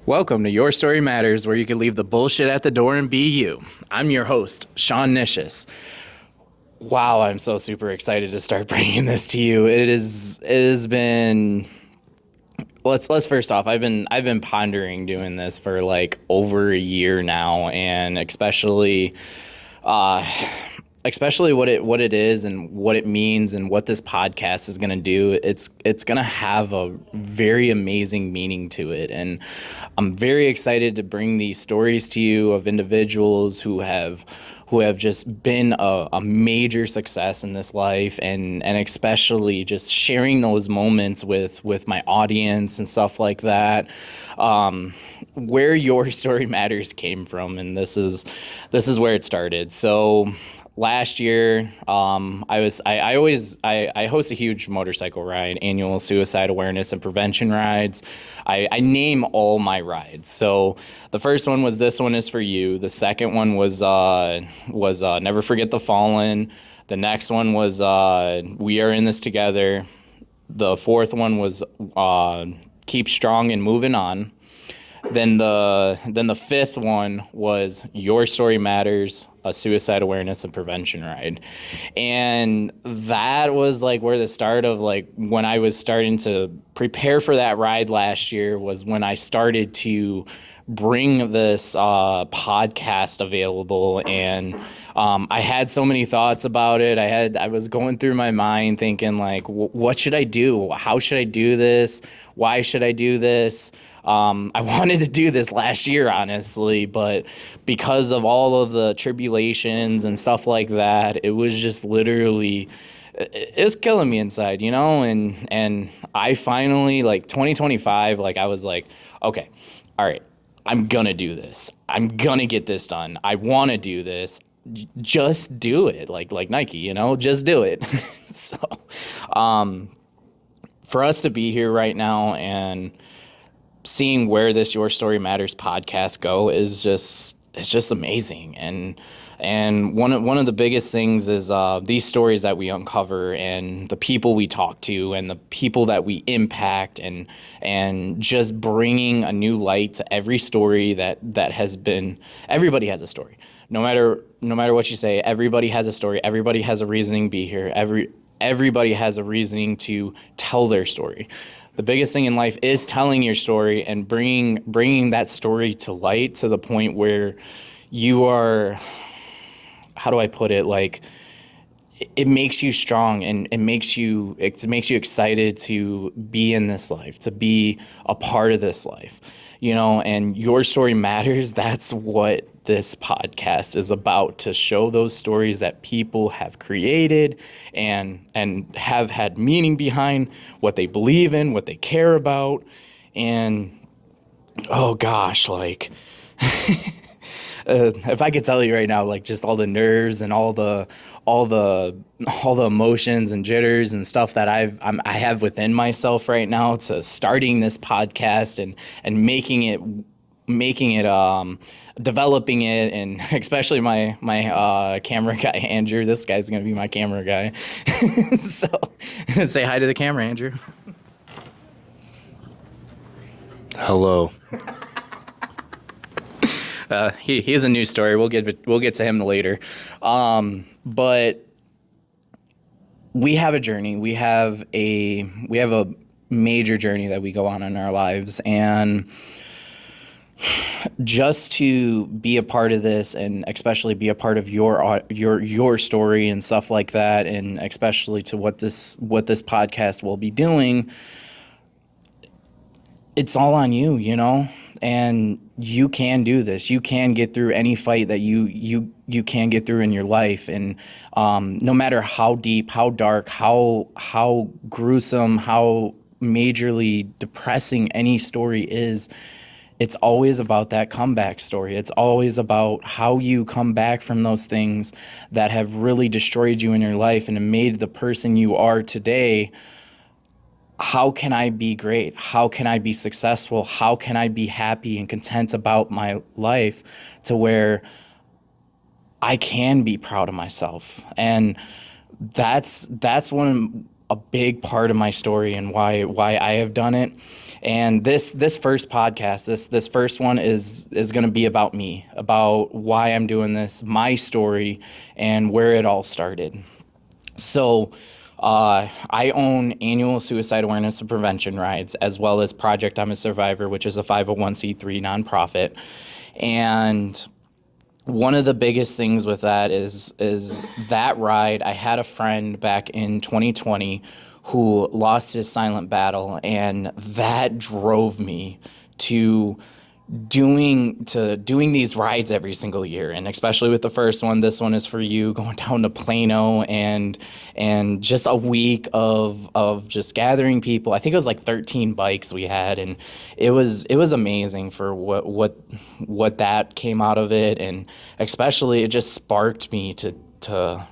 Welcome to Your Story Matters, where you can leave the bullshit at the door and be you. I'm your host, Sean Nicious. Wow, I'm so super excited to start bringing this to you. It has been. Let's first off, I've been pondering doing this for like over a year now, and uh, especially what it is and what it means and what this podcast is going to do. It's going to have a very amazing meaning to it, and I'm very excited to bring these stories to you of individuals who have just been a major success in this life, and especially just sharing those moments with my audience and stuff like that. Where your story matters came from, and this is where it started. So last year, I host a huge motorcycle ride, annual suicide awareness and prevention rides. I name all my rides. So the first one was This One Is For You. The second one was Never Forget the Fallen. The next one was We Are In This Together. The fourth one was Keep Strong and Moving On. Then the fifth one was Your Story Matters, a suicide awareness and prevention ride. And that was like where the start of like when I was starting to prepare for that ride last year was when I started to bring this podcast available. And I had so many thoughts about it. I was going through my mind thinking like, what should I do? How should I do this? Why should I do this? I wanted to do this last year, honestly, but because of all of the tribulations and stuff like that, it was just literally, it's killing me inside, you know? And I finally, like 2025, like I was like, okay, all right, I'm gonna do this. I'm gonna get this done. I want to do this. Just do it. Like Nike, you know, just do it. So, for us to be here right now and seeing where this Your Story Matters podcast go is just it's just amazing. And one of the biggest things is these stories that we uncover and the people we talk to and the people that we impact, and just bringing a new light to every story that has been. Everybody has a story. No matter what you say, everybody has a story. Everybody has a reasoning to be here. Everybody has a reasoning to tell their story. The biggest thing in life is telling your story and bringing that story to light to the point where you are, how do I put it, like it makes you strong, and it makes you excited to be in this life, to be a part of this life, you know. And Your Story Matters, that's what this podcast is about, to show those stories that people have created and have had meaning behind what they believe in, what they care about. And oh gosh, like if I could tell you right now, like just all the nerves and all the emotions and jitters and stuff that I have within myself right now to starting this podcast and making it developing it, and especially my camera guy Andrew. This guy's gonna be my camera guy. So say hi to the camera, Andrew. Hello. He has a news story. We'll get to him later. But we have a journey. We have a major journey that we go on in our lives, and just to be a part of this, and especially be a part of your story and stuff like that, and especially to what this podcast will be doing, it's all on you, you know. And you can do this. You can get through any fight that you can get through in your life. And no matter how deep, how dark, how gruesome, how majorly depressing any story is, it's always about that comeback story. It's always about how you come back from those things that have really destroyed you in your life and made the person you are today. How can I be great? How can I be successful? How can I be happy and content about my life to where I can be proud of myself? And that's a big part of my story and why I have done it. And this first podcast, this first one is going to be about me, about why I'm doing this, my story, and where it all started. So, I own annual suicide awareness and prevention rides, as well as Project I'm a Survivor, which is a 501c3 nonprofit. And one of the biggest things with that is that ride. I had a friend back in 2020 who lost his silent battle, and that drove me to doing these rides every single year. And especially with the first one, this one is for you, going down to Plano, and just a week of just gathering people. I think it was like 13 bikes we had, and it was amazing for what that came out of it. And especially it just sparked me to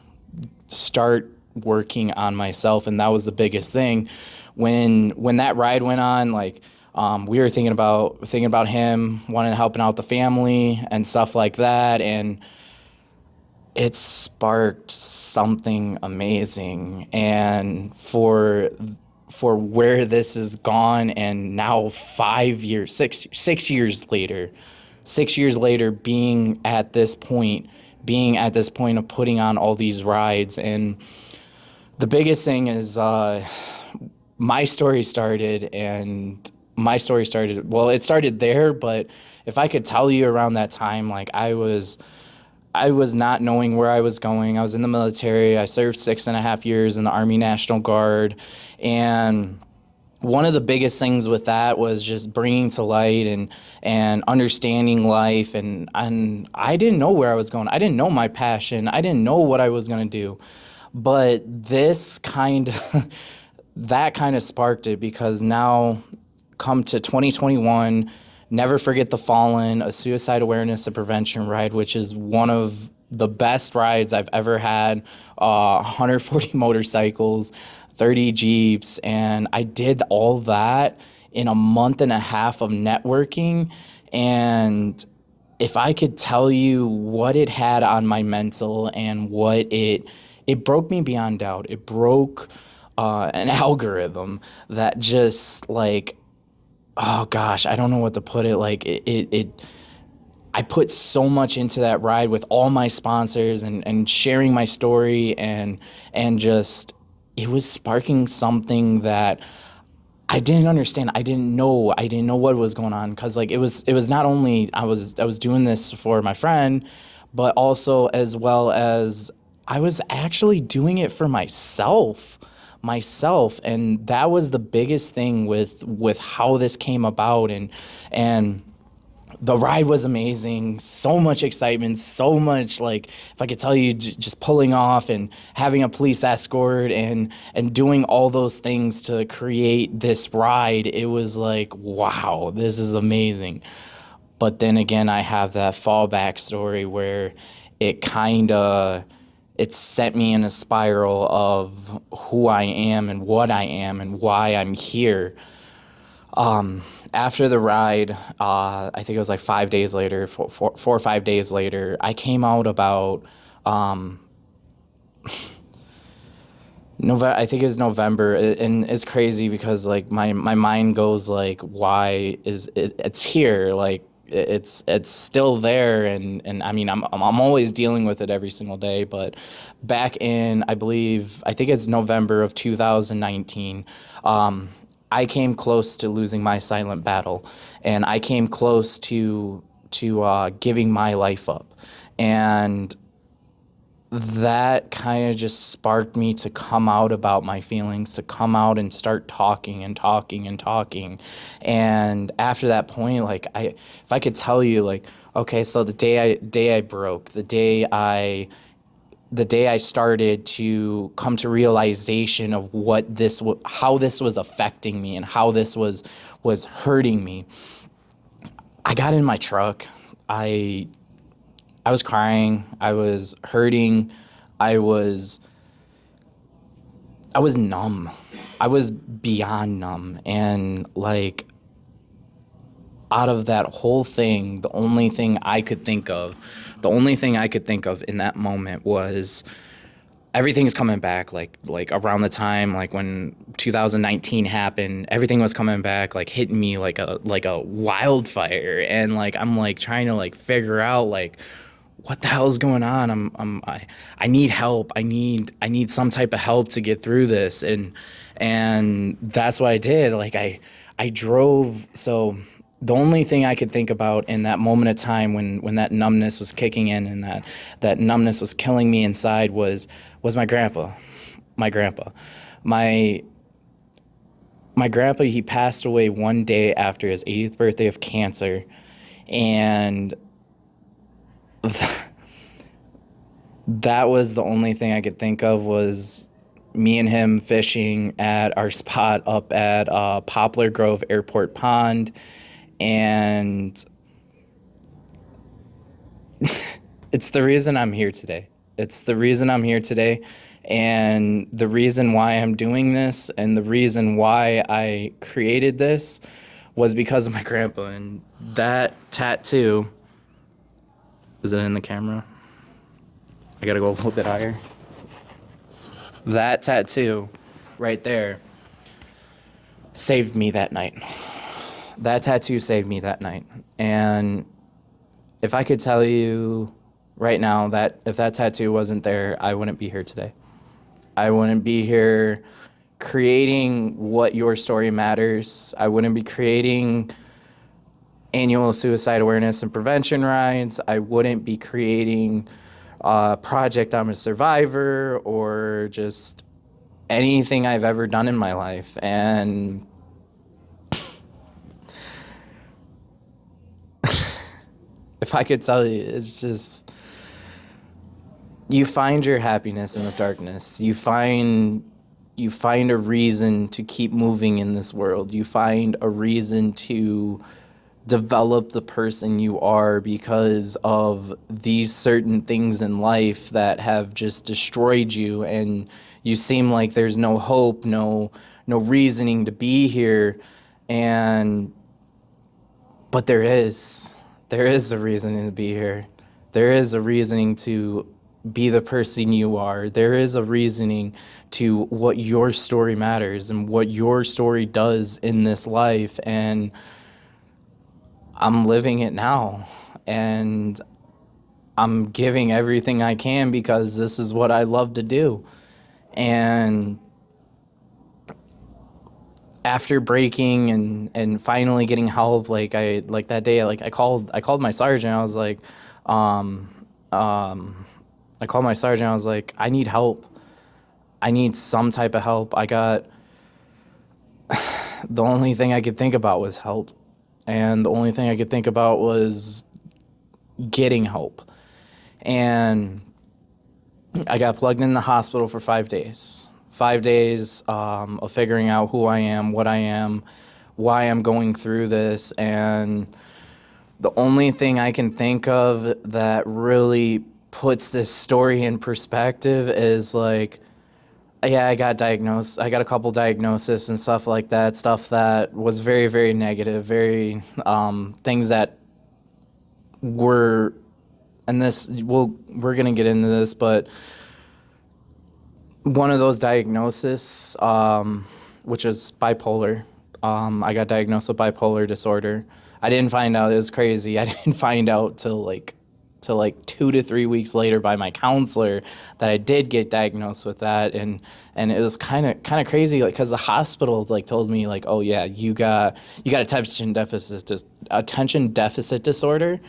start working on myself. And that was the biggest thing when that ride went on. Like, we were thinking about him, wanting to helping out the family and stuff like that, and it sparked something amazing. And for where this has gone, and now 6 years later, 6 years later, being at this point of putting on all these rides. And the biggest thing is, my story started, well, it started there, but if I could tell you around that time, like I was not knowing where I was going. I was in the military. I served 6.5 years in the Army National Guard. And one of the biggest things with that was just bringing to light and understanding life. And I didn't know where I was going. I didn't know my passion. I didn't know what I was going to do. But that kind of sparked it, because now, come to 2021, Never Forget the Fallen, a suicide awareness and prevention ride, which is one of the best rides I've ever had. 140 motorcycles, 30 Jeeps, and I did all that in a month and a half of networking. And if I could tell you what it had on my mental, and what it broke me beyond doubt. It broke an algorithm that just, like, oh gosh, I don't know what to put it. Like, I put so much into that ride with all my sponsors, and sharing my story, and just, it was sparking something that I didn't understand. I didn't know what was going on, because like it was not only I was doing this for my friend, but also, as well as, I was actually doing it for myself. And that was the biggest thing with how this came about. And the ride was amazing. So much excitement, so much, like, if I could tell you, just pulling off and having a police escort, and doing all those things to create this ride. It was like, wow, this is amazing. But then again, I have that fallback story where it sent me in a spiral of who I am and what I am and why I'm here. After the ride, I think it was like 5 days later, 4 or 5 days later, I came out about November. I think it's November, and it's crazy because, like, my mind goes like, why is it's here? Like, it's still there, and I mean, I'm always dealing with it every single day. But back in, I think it's November of 2019, I came close to losing my silent battle, and I came close to giving my life up. And that kind of just sparked me to come out about my feelings, to come out and start talking and talking and talking. And after that point, like, if I could tell you, like, okay, so the day I broke, the day I started to come to realization of how this was affecting me, and how this was hurting me. I got in my truck. I was crying. I was hurting. I was numb. I was beyond numb. And, like, out of that whole thing, the only thing I could think of in that moment was, everything's coming back, like around the time like when 2019 happened, everything was coming back, like hitting me like a wildfire. And like I'm like trying to like figure out like what the hell is going on. I need help. I need some type of help to get through this. And that's what I did. Like I drove. So the only thing I could think about in that moment of time when that numbness was kicking in and that numbness was killing me inside was my grandpa. My grandpa. My my grandpa, he passed away one day after his 80th birthday of cancer. And that was the only thing I could think of was me and him fishing at our spot up at Poplar Grove Airport Pond. And it's the reason I'm here today. It's the reason I'm here today. And the reason why I'm doing this and the reason why I created this was because of my grandpa. And that tattoo, is it in the camera? I gotta go a little bit higher. That tattoo right there saved me that night. That tattoo saved me that night. And if I could tell you right now that if that tattoo wasn't there, I wouldn't be here today. I wouldn't be here creating What Your Story Matters. I wouldn't be creating annual suicide awareness and prevention rides. I wouldn't be creating Project I'm a Survivor or just anything I've ever done in my life. And if I could tell you, it's just, you find your happiness in the darkness. You find a reason to keep moving in this world. You find a reason to develop the person you are because of these certain things in life that have just destroyed you, and you seem like there's no hope, no reasoning to be here. But there is a reasoning to be here. There is a reasoning to be the person you are. There is a reasoning to what your story matters and what your story does in this life. And I'm living it now. And I'm giving everything I can because this is what I love to do. And after breaking and finally getting help, like that day, like I called my sergeant. I was like, I called my sergeant. I was like, I need help. I need some type of help. The only thing I could think about was help. And the only thing I could think about was getting help. And I got plugged in the hospital for 5 days. 5 days of figuring out who I am, what I am, why I'm going through this. And the only thing I can think of that really puts this story in perspective is like, yeah, I got diagnosed. I got a couple diagnoses and stuff like that, stuff that was very, very negative, very things that were, and we're going to get into this, but one of those diagnoses, which is bipolar, I got diagnosed with bipolar disorder. I didn't find out, it was crazy. I didn't find out till 2 to 3 weeks later by my counselor that I did get diagnosed with that. And it was kind of crazy, like, because the hospital like told me like, oh yeah, you got attention deficit disorder.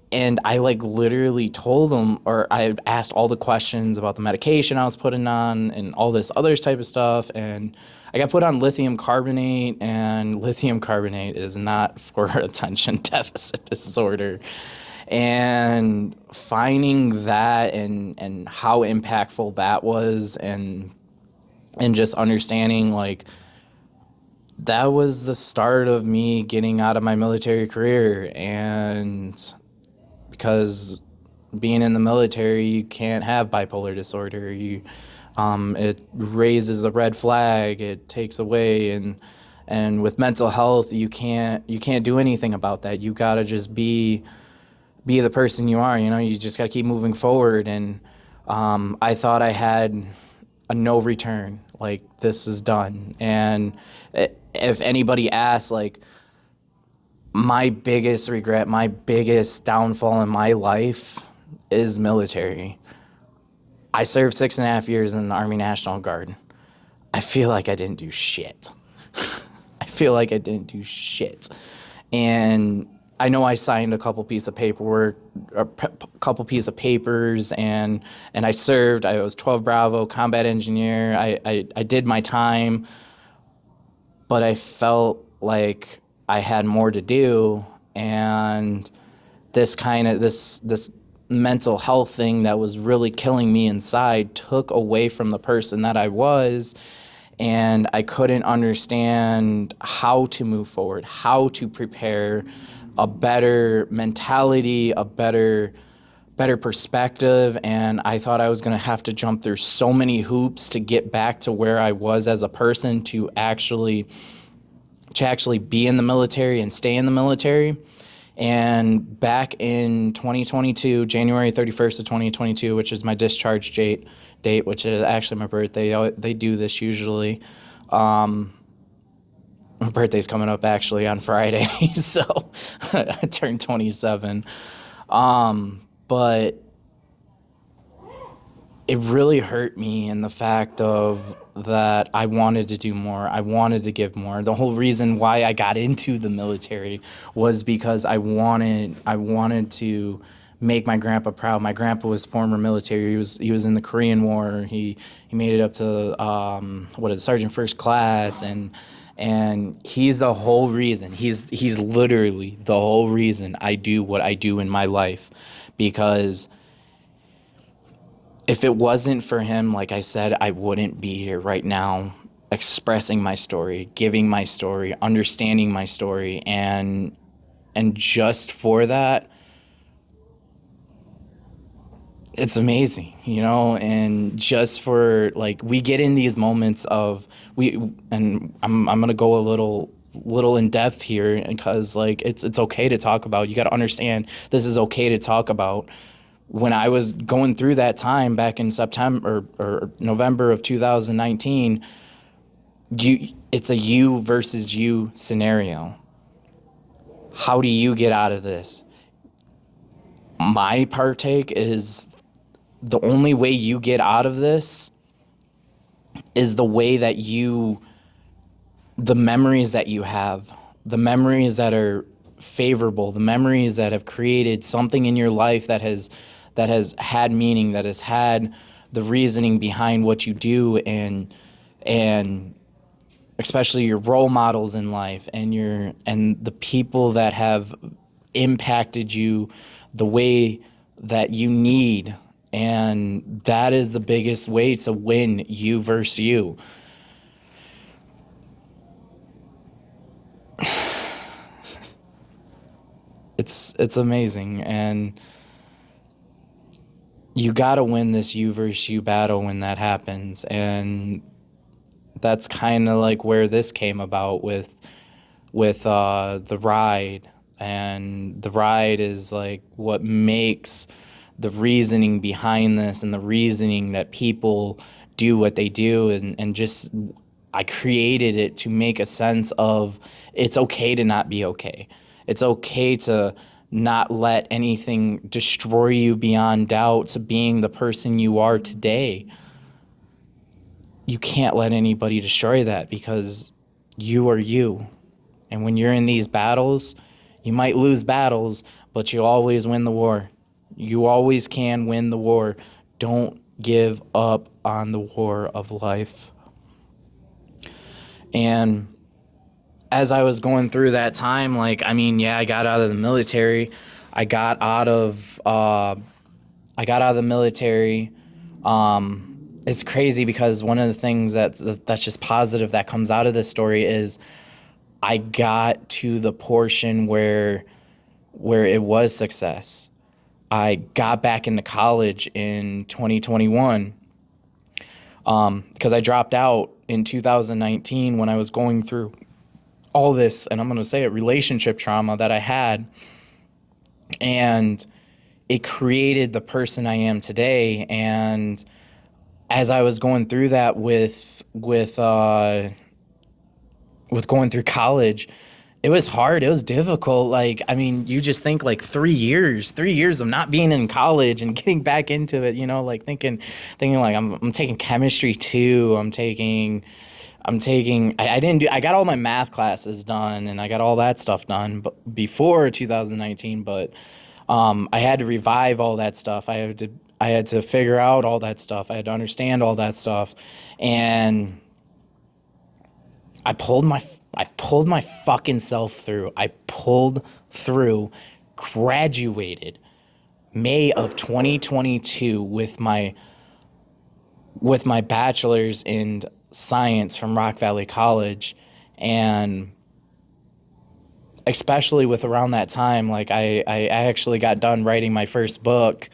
And I like literally told them, or I asked all the questions about the medication I was putting on and all this other type of stuff. And I got put on lithium carbonate, and lithium carbonate is not for attention deficit disorder. And finding that and how impactful that was, and just understanding like that was the start of me getting out of my military career. And because being in the military, you can't have bipolar disorder. It raises a red flag. It takes away, and with mental health, you can't do anything about that. You gotta just be the person you are. You know, you just gotta keep moving forward. And I thought I had a no return, like this is done. And if anybody asks, like, my biggest regret, my biggest downfall in my life is military. I served 6.5 years in the Army National Guard. I feel like I didn't do shit. I feel like I didn't do shit. And I know I signed a couple piece of paperwork, couple piece of papers, and I served. I was 12 Bravo combat engineer. I did my time, but I felt like I had more to do, and this mental health thing that was really killing me inside took away from the person that I was, and I couldn't understand how to move forward, how to prepare a better mentality, a better perspective. And I thought I was going to have to jump through so many hoops to get back to where I was as a person, to actually be in the military and stay in the military. And back in 2022, January 31st of 2022, which is my discharge date, which is actually my birthday. They do this usually. My birthday's coming up actually on Friday, so I turned 27. But it really hurt me in the fact of that I wanted to do more. I wanted to give more. The whole reason why I got into the military was because I wanted to make my grandpa proud. My grandpa was former military. He was in the Korean War. He made it up to sergeant first class, and he's the whole reason. He's literally the whole reason I do what I do in my life, because if it wasn't for him, like I said, I wouldn't be here right now expressing my story, giving my story, understanding my story, and just for that, it's amazing, and just for, like, we get in these moments of, and I'm going to go a little in depth here, because, like, it's okay to talk about. You got to understand, this is okay to talk about. When I was going through that time back in September or November of 2019, it's a you versus you scenario. How do you get out of this? My partake is, the only way you get out of this is the way that the memories that you have, the memories that are favorable, the memories that have created something in your life that has had meaning, that has had the reasoning behind what you do, and especially your role models in life, and the people that have impacted you the way that you need. And that is the biggest way to win you versus you. It's amazing, and you got to win this you versus you battle when that happens. And that's kind of like where this came about with the ride. And the ride is like what makes the reasoning behind this, and the reasoning that people do what they do. And just, I created it to make a sense of, it's okay to not be okay. It's okay to not let anything destroy you beyond doubt to being the person you are today. You can't let anybody destroy that, because you are you. And when you're in these battles, you might lose battles, but you always win the war. You always can win the war. Don't give up on the war of life. And as I was going through that time, like, I mean, yeah, I got out of the military. I got out of the military. It's crazy, because one of the things that's just positive that comes out of this story is I got to the portion where it was success. I got back into college in 2021, because I dropped out in 2019 when I was going through all this, and I'm going to say it, relationship trauma that I had. And it created the person I am today. And as I was going through that with going through college, it was hard. It was difficult. Like, I mean, you just think like 3 years of not being in college and getting back into it, like thinking like I'm taking chemistry too. I didn't do, I got all my math classes done and I got all that stuff done but before 2019, but I had to revive all that stuff. I had to figure out all that stuff. I had to understand all that stuff. And I pulled my fucking self through. I pulled through, graduated May of 2022 with my bachelor's in science from Rock Valley College. And especially with around that time, like I actually got done writing my first book,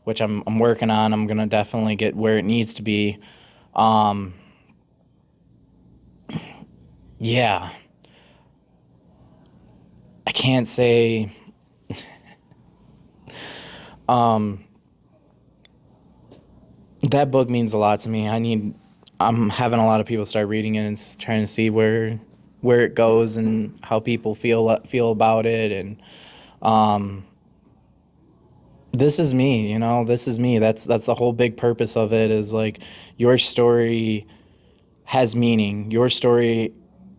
which I'm working on. I'm gonna definitely get where it needs to be. Yeah, I can't say. That book means a lot to me. I'm having a lot of people start reading it and trying to see where it goes and how people feel about it. And this is me, this is me. That's the whole big purpose of it, is like your story has meaning. Your story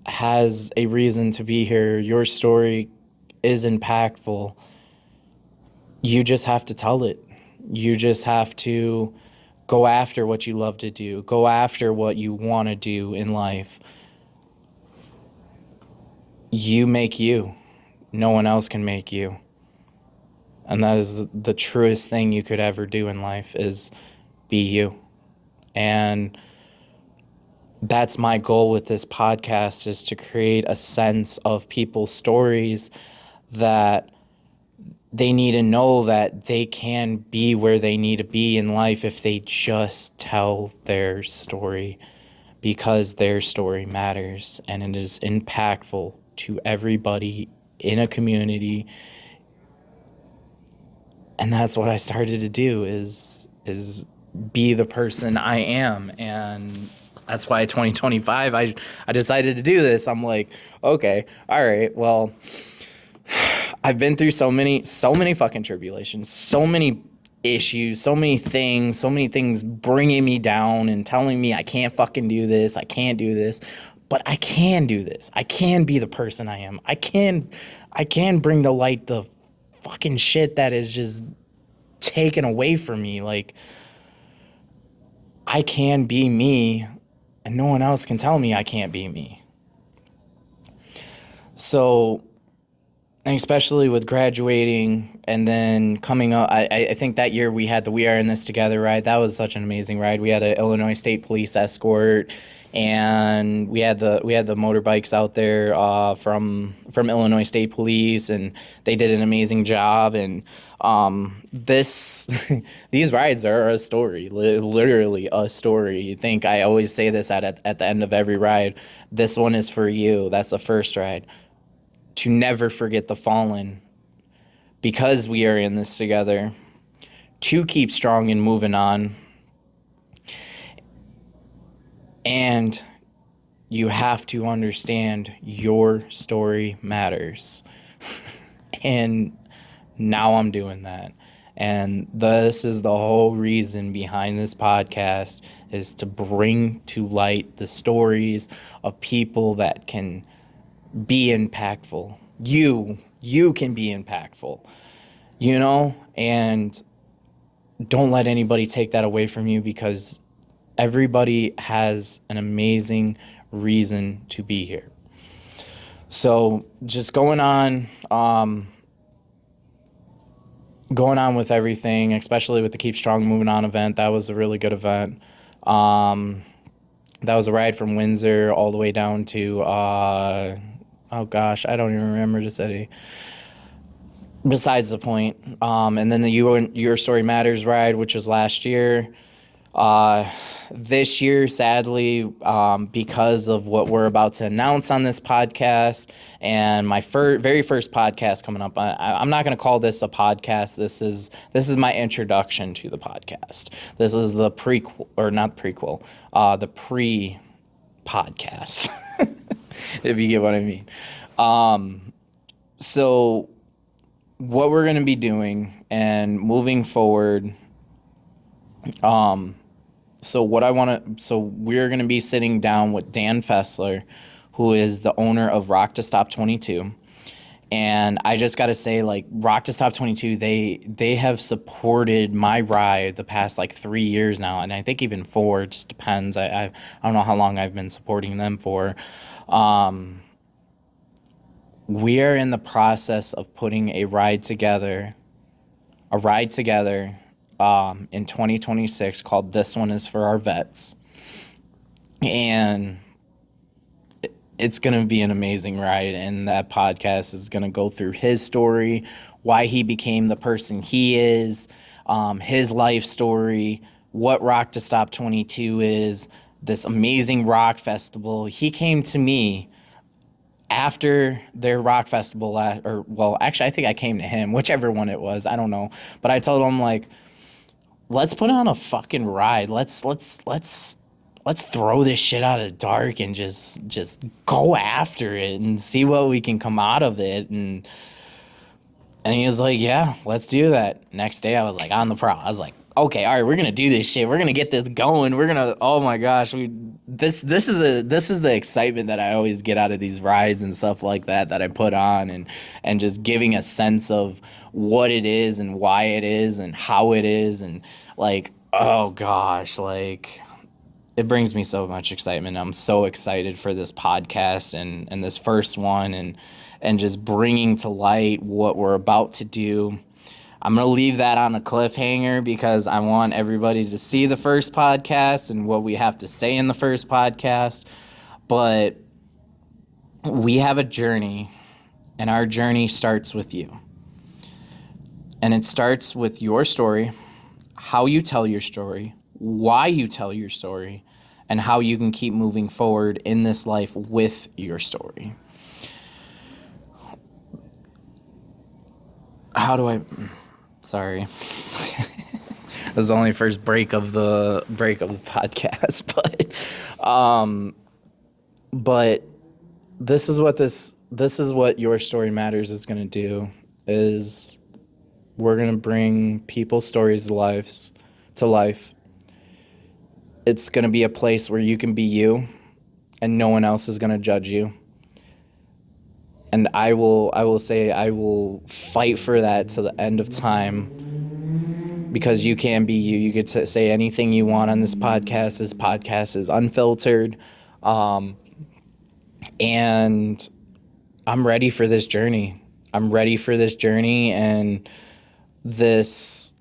has a reason to be here. Your story is impactful. You just have to tell it. You just have to go after what you love to do. Go after what you want to do in life. You make you. No one else can make you. And that is the truest thing you could ever do in life, is be you. And that's my goal with this podcast, is to create a sense of people's stories that they need to know that they can be where they need to be in life if they just tell their story, because their story matters and it is impactful to everybody in a community. And that's what I started to do, is be the person I am. And that's why 2025 I decided to do this. I'm like, okay, all right, well, I've been through so many fucking tribulations, so many issues, so many things bringing me down and telling me I can't fucking do this, I can't do this, but I can do this. I can be the person I am. I can bring to light the fucking shit that is just taken away from me. Like, I can be me, and no one else can tell me I can't be me. So, and especially with graduating and then coming up, I think that year we had the We Are In This Together ride. That was such an amazing ride. We had an Illinois State Police escort, and we had the motorbikes out there from Illinois State Police, and they did an amazing job. And these rides are a story, literally a story. You think I always say this at the end of every ride. This one is for you. That's the first ride. To never forget the fallen, because we are in this together, to keep strong and moving on. And you have to understand your story matters. And now I'm doing that. And this is the whole reason behind this podcast, is to bring to light the stories of people that can be impactful. You can be impactful, and don't let anybody take that away from you, because everybody has an amazing reason to be here. So just going on with everything, especially with the Keep Strong Moving On event. That was a really good event. That was a ride from Windsor all the way down to oh gosh, I don't even remember the city. Besides the point. And then the Your Story Matters ride, which was last year. This year, sadly, because of what we're about to announce on this podcast and my very first podcast coming up, I'm not going to call this a podcast. This is my introduction to the podcast. This is the prequel, or not prequel, the pre-podcast, if you get what I mean. So what we're going to be doing and moving forward, so we're going to be sitting down with Dan Fessler, who is the owner of Rock to Stop 22. And I just got to say, like, Rock to Stop 22, they have supported my ride the past like 3 years now, and I think even 4. It just depends. I don't know how long I've been supporting them for. We are in the process of putting a ride together in 2026 called This One Is For Our Vets. And it's going to be an amazing ride. And that podcast is going to go through his story, why he became the person he is, his life story, what Rock to Stop 22 is, this amazing rock festival. He came to me after their rock festival, actually, I think I came to him, whichever one it was. I don't know. But I told him, like, let's put on a fucking ride. Let's throw this shit out of the dark and just go after it and see what we can come out of it. And he was like, yeah, let's do that. Next day I was like on the prowl. I was like, okay, all right, we're gonna do this shit. We're gonna get this going. Oh my gosh, this is the excitement that I always get out of these rides and stuff like that I put on, and just giving a sense of what it is and why it is and how it is, and like, oh gosh, like, it brings me so much excitement. I'm so excited for this podcast and this first one, and just bringing to light what we're about to do. I'm going to leave that on a cliffhanger because I want everybody to see the first podcast and what we have to say in the first podcast. But we have a journey, and our journey starts with you. And it starts with your story, how you tell your story, why you tell your story, and how you can keep moving forward in this life with your story. Sorry. This is the only first break of the podcast, but this is what Your Story Matters is going to do, is we're going to bring people's stories to life. It's going to be a place where you can be you and no one else is going to judge you. And I will say I will fight for that to the end of time, because you can be you. You get to say anything you want on this podcast. This podcast is unfiltered. And I'm ready for this journey. And this,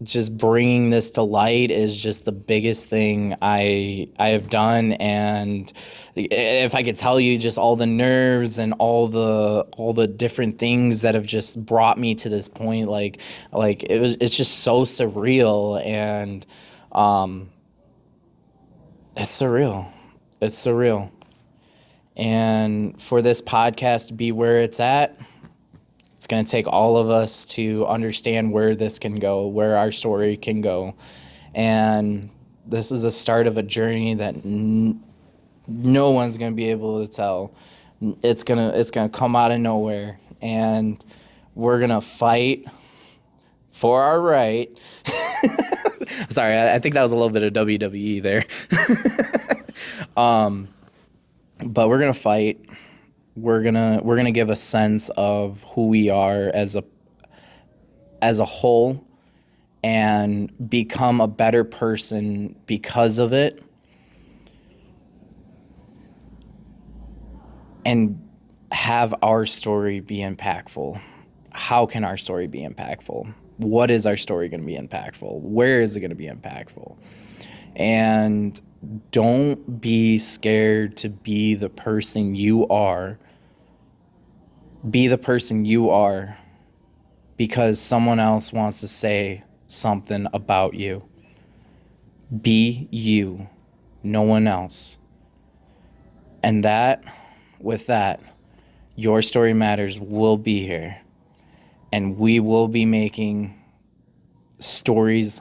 just bringing this to light is just the biggest thing I have done. And if I could tell you just all the nerves and all the different things that have just brought me to this point, like it's just so surreal. And it's surreal. And for this podcast to be where it's at, it's going to take all of us to understand where this can go, where our story can go. And this is the start of a journey that no one's going to be able to tell. It's going to come out of nowhere, and we're going to fight for our right. Sorry, I think that was a little bit of WWE there. But we're going to fight. We're gonna give a sense of who we are as a whole, and become a better person because of it, and have our story be impactful. How can our story be impactful? What is our story going to be impactful? Where is it going to be impactful? And don't be scared to be the person you are. Be the person you are because someone else wants to say something about you. Be you, no one else. And with that, Your Story Matters will be here. And we will be making stories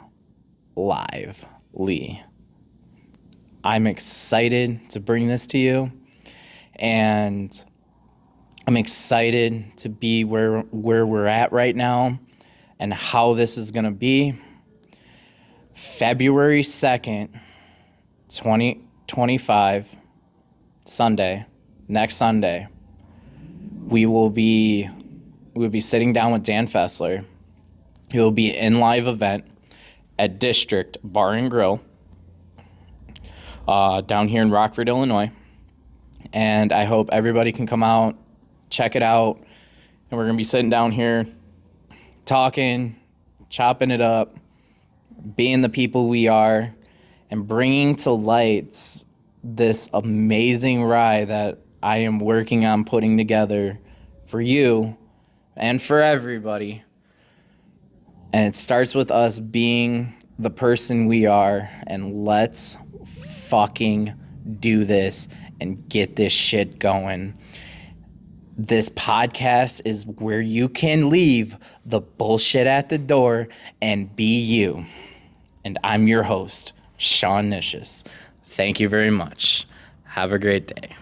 lively. I'm excited to bring this to you. And I'm excited to be where we're at right now and how this is going to be. February 2nd, 2025, Sunday, next Sunday, we will be sitting down with Dan Fessler. He will be in live event at District Bar and Grill down here in Rockford, Illinois. And I hope everybody can come out, check it out. And we're going to be sitting down here talking, chopping it up, being the people we are, and bringing to light this amazing ride that I am working on putting together for you and for everybody. And it starts with us being the person we are, and let's fucking do this and get this shit going. This podcast is where you can leave the bullshit at the door and be you. And I'm your host, Sean Nicious. Thank you very much. Have a great day.